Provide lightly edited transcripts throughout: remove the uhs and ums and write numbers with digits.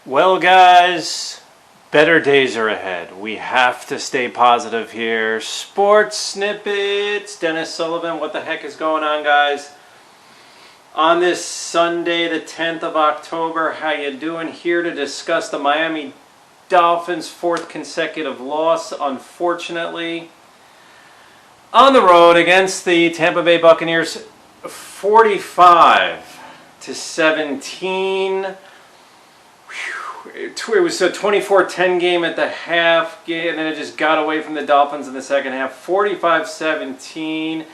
Well, guys, better days are ahead. We have to stay positive here. Sports snippets. Dennis Sullivan, what the heck is going on, guys? On this Sunday, the 10th of October, how you doing? Here to discuss the Miami Dolphins' fourth consecutive loss, unfortunately. On the road against the Tampa Bay Buccaneers, 45-17. It was a 24-10 game at the half, and then it just got away from the Dolphins in the second half. 45-17.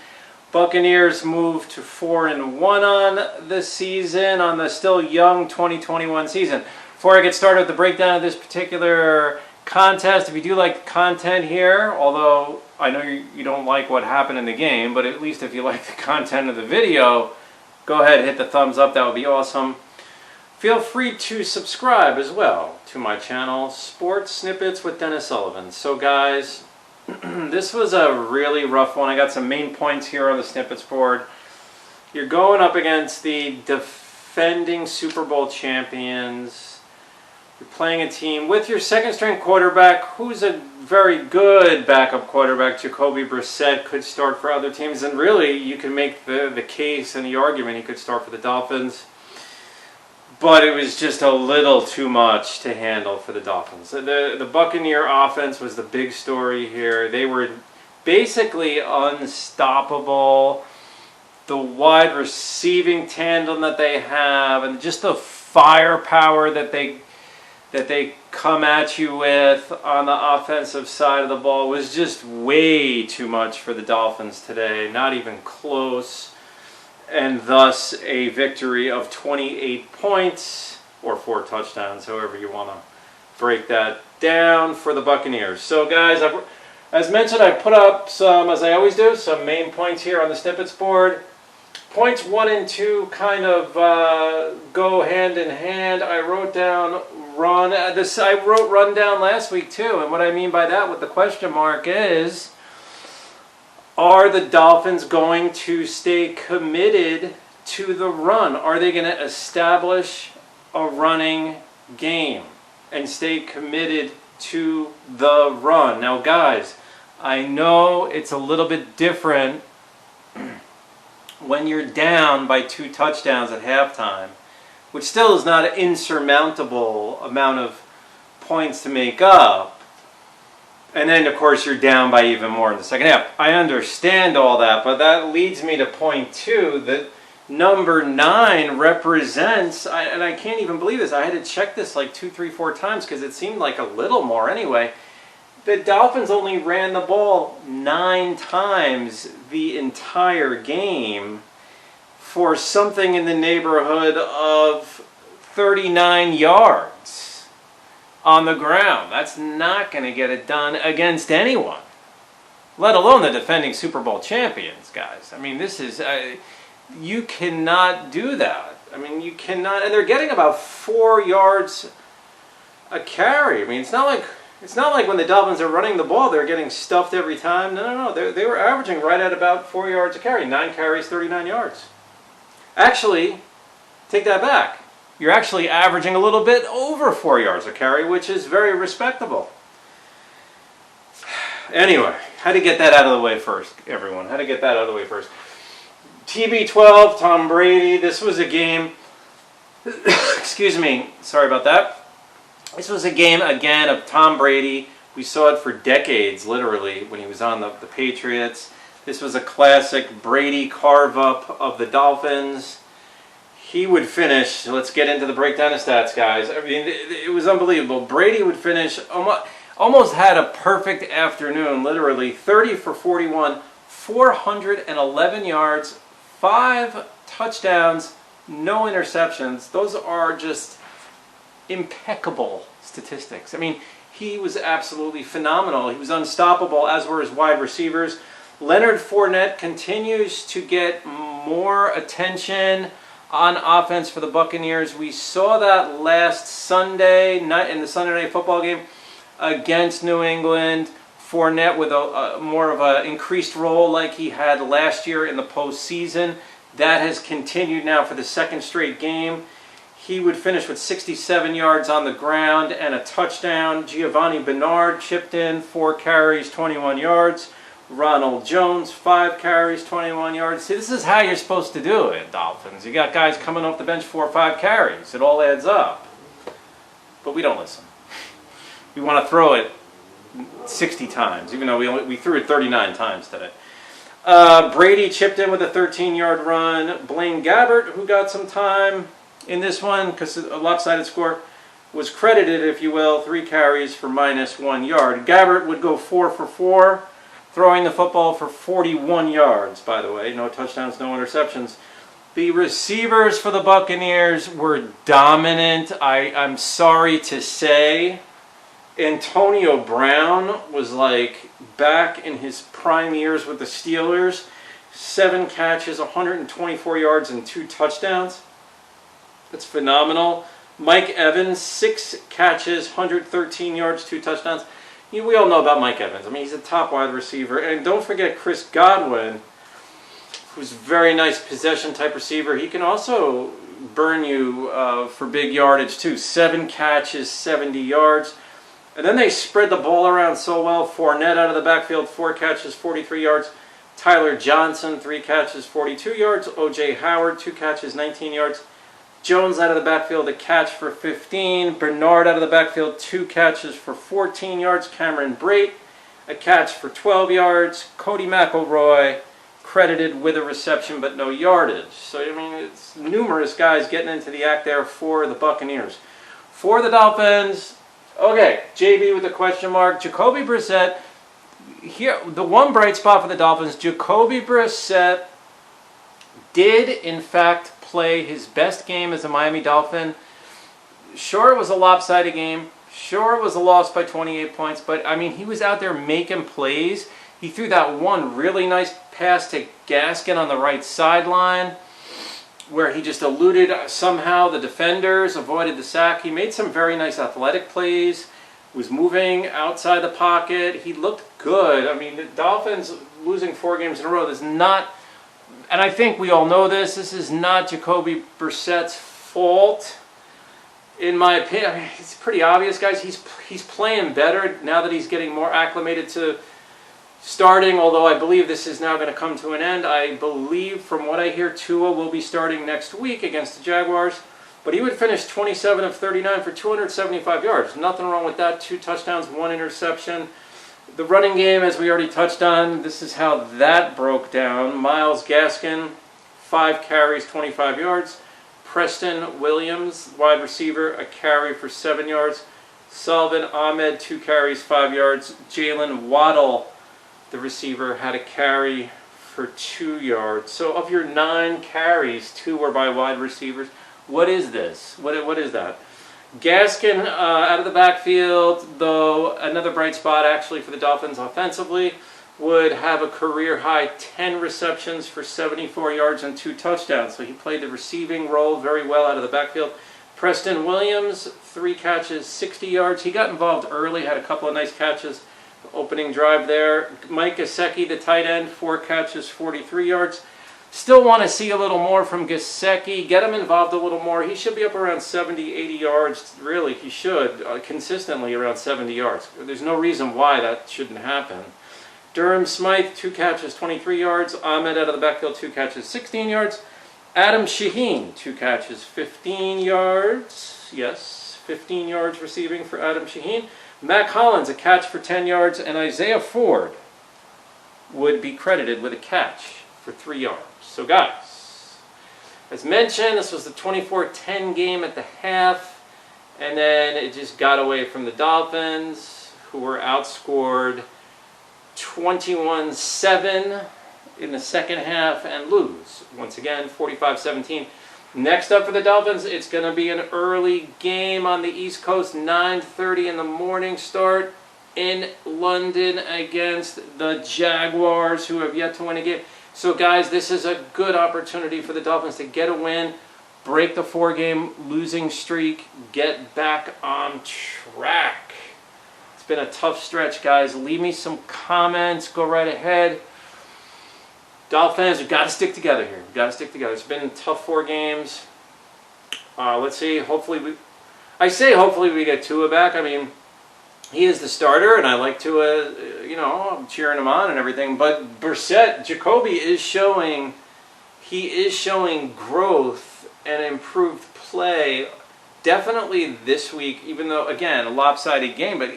Buccaneers moved to 4-1 on the season, on the still young 2021 season. Before I get started with the breakdown of this particular contest, if you do like the content here, although I know you don't like what happened in the game, but at least if you like the content of the video, go ahead and hit the thumbs up. That would be awesome. Feel free to subscribe as well to my channel, Sports Snippets with Dennis Sullivan. So guys, this was a really rough one. I got some main points here on the snippets board. You're going up against the defending Super Bowl champions. You're playing a team with your second string quarterback, who's a very good backup quarterback. Jacoby Brissett could start for other teams, and really you can make the case and the argument he could start for the Dolphins. But it was just a little too much to handle for the Dolphins. The Buccaneer offense was the big story here. They were basically unstoppable. The wide receiving tandem that they have, and just the firepower that they come at you with on the offensive side of the ball was just way too much for the Dolphins today. Not even close. And thus a victory of 28 points, or 4 touchdowns, however you want to break that down, for the Buccaneers. So guys, as mentioned, I put up some, as I always do, some main points here on the snippets board. Points 1 and 2 kind of go hand in hand. I wrote down run. I wrote run down last week too, and what I mean by that with the question mark is, are the Dolphins going to stay committed to the run? Are they going to establish a running game and stay committed to the run? Now, guys, I know it's a little bit different when you're down by 2 touchdowns at halftime, which still is not an insurmountable amount of points to make up. And then, of course, you're down by even more in the second half. I understand all that, but that leads me to point 2, that number 9 represents, and I can't even believe this, I had to check this like 2, 3, 4 times because it seemed like a little more anyway. The Dolphins only ran the ball 9 times the entire game for something in the neighborhood of 39 yards. On the ground. That's not going to get it done against anyone, let alone the defending Super Bowl champions, guys. I mean, this is, you cannot do that. I mean, you cannot, and they're getting about 4 yards a carry. I mean, it's not like when the Dolphins are running the ball, they're getting stuffed every time. No. They were averaging right at about 4 yards a carry. 9 carries, 39 yards. Actually, take that back. You're actually averaging a little bit over 4 yards a carry, which is very respectable. Anyway, had to get that out of the way first, everyone. Had to get that out of the way first. TB12, Tom Brady. This was a game, excuse me, sorry about that. This was a game, again, of Tom Brady. We saw it for decades, literally, when he was on the Patriots. This was a classic Brady carve-up of the Dolphins. He would finish, let's get into the breakdown of stats, guys. I mean, it was unbelievable. Brady would finish, almost had a perfect afternoon, literally. 30 for 41, 411 yards, 5 touchdowns, no interceptions. Those are just impeccable statistics. I mean, he was absolutely phenomenal. He was unstoppable, as were his wide receivers. Leonard Fournette continues to get more attention on offense for the Buccaneers. We saw that last Sunday night in the Sunday Night Football game against New England. Fournette with a more of an increased role like he had last year in the postseason. That has continued now for the second straight game. He would finish with 67 yards on the ground and a touchdown. Giovanni Bernard chipped in, 4 carries, 21 yards. Ronald Jones, 5 carries, 21 yards. See, this is how you're supposed to do it, Dolphins. You got guys coming off the bench, 4 or 5 carries. It all adds up. But we don't listen. We want to throw it 60 times, even though we threw it 39 times today. Brady chipped in with a 13-yard run. Blaine Gabbert, who got some time in this one because a lopsided score, was credited, if you will, 3 carries for -1 yard. Gabbert would go 4 for 4, throwing the football for 41 yards, by the way. No touchdowns, no interceptions. The receivers for the Buccaneers were dominant. I'm sorry to say. Antonio Brown was like back in his prime years with the Steelers. 7 catches, 124 yards, and 2 touchdowns. That's phenomenal. Mike Evans, 6 catches, 113 yards, 2 touchdowns. We all know about Mike Evans. I mean, he's a top wide receiver. And don't forget Chris Godwin, who's a very nice possession type receiver. He can also burn you for big yardage too. 7 catches, 70 yards. And then they spread the ball around so well. Fournette out of the backfield, 4 catches, 43 yards. Tyler Johnson, 3 catches, 42 yards. O.J. Howard, 2 catches, 19 yards. Jones out of the backfield, a catch for 15. Bernard out of the backfield, 2 catches for 14 yards. Cameron Brate, a catch for 12 yards. Cody McElroy, credited with a reception but no yardage. So, I mean, it's numerous guys getting into the act there for the Buccaneers. For the Dolphins, okay, JB with the question mark. Jacoby Brissett, here, the one bright spot for the Dolphins, Jacoby Brissett did, in fact, play his best game as a Miami Dolphin. Sure, it was a lopsided game. Sure, it was a loss by 28 points. But, I mean, he was out there making plays. He threw that one really nice pass to Gaskin on the right sideline where he just eluded somehow the defenders, avoided the sack. He made some very nice athletic plays, was moving outside the pocket. He looked good. I mean, the Dolphins losing 4 games in a row, there's not, and I think we all know this is not Jacoby Brissett's fault, in my opinion. I mean, it's pretty obvious, guys. He's playing better now that he's getting more acclimated to starting, although I believe this is now going to come to an end. I believe, from what I hear, Tua will be starting next week against the Jaguars. But he would finish 27 of 39 for 275 yards. Nothing wrong with that. 2 touchdowns, 1 interception. The running game, as we already touched on, this is how that broke down. Myles Gaskin, 5 carries, 25 yards. Preston Williams, wide receiver, a carry for 7 yards. Sullivan Ahmed, 2 carries, 5 yards. Jalen Waddle, the receiver, had a carry for 2 yards. So of your 9 carries, 2 were by wide receivers. What is this? What is that? Gaskin out of the backfield, though another bright spot actually for the Dolphins offensively, would have a career-high 10 receptions for 74 yards and 2 touchdowns. So he played the receiving role very well out of the backfield. Preston Williams, 3 catches, 60 yards. He got involved early, had a couple of nice catches. Opening drive there. Mike Gesicki, the tight end, 4 catches, 43 yards. Still want to see a little more from Gesicki. Get him involved a little more. He should be up around 70, 80 yards. Really, he should. Consistently around 70 yards. There's no reason why that shouldn't happen. Durham Smythe, 2 catches, 23 yards. Ahmed out of the backfield, 2 catches, 16 yards. Adam Shaheen, 2 catches, 15 yards. Yes, 15 yards receiving for Adam Shaheen. Mac Hollins, a catch for 10 yards. And Isaiah Ford would be credited with a catch for 3 yards. So guys, as mentioned, this was the 24-10 game at the half, and then it just got away from the Dolphins, who were outscored 21-7 in the second half and lose, once again, 45-17. Next up for the Dolphins, it's going to be an early game on the East Coast, 9:30 in the morning start in London against the Jaguars, who have yet to win a game. So guys, this is a good opportunity for the Dolphins to get a win, break the 4-game losing streak, get back on track. It's been a tough stretch, guys. Leave me some comments. Go right ahead. Dolphins, we've got to stick together here. We've got to stick together. It's been tough 4 games. Let's see. Hopefully we get Tua back. I mean, he is the starter, and I like Tua. I'm cheering him on and everything. But Brissett, Jacoby is showing. He is showing growth and improved play. Definitely this week, even though, again, a lopsided game, but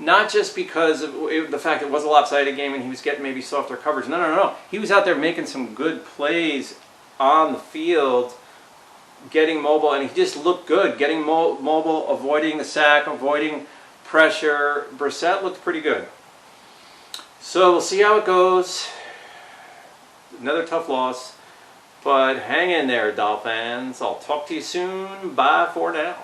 not just because of the fact it was a lopsided game and he was getting maybe softer coverage. No. He was out there making some good plays on the field, getting mobile, and he just looked good, getting mobile, avoiding the sack, avoiding pressure. Brissett looked pretty good. So we'll see how it goes. Another tough loss. But hang in there, Dolphins. I'll talk to you soon. Bye for now.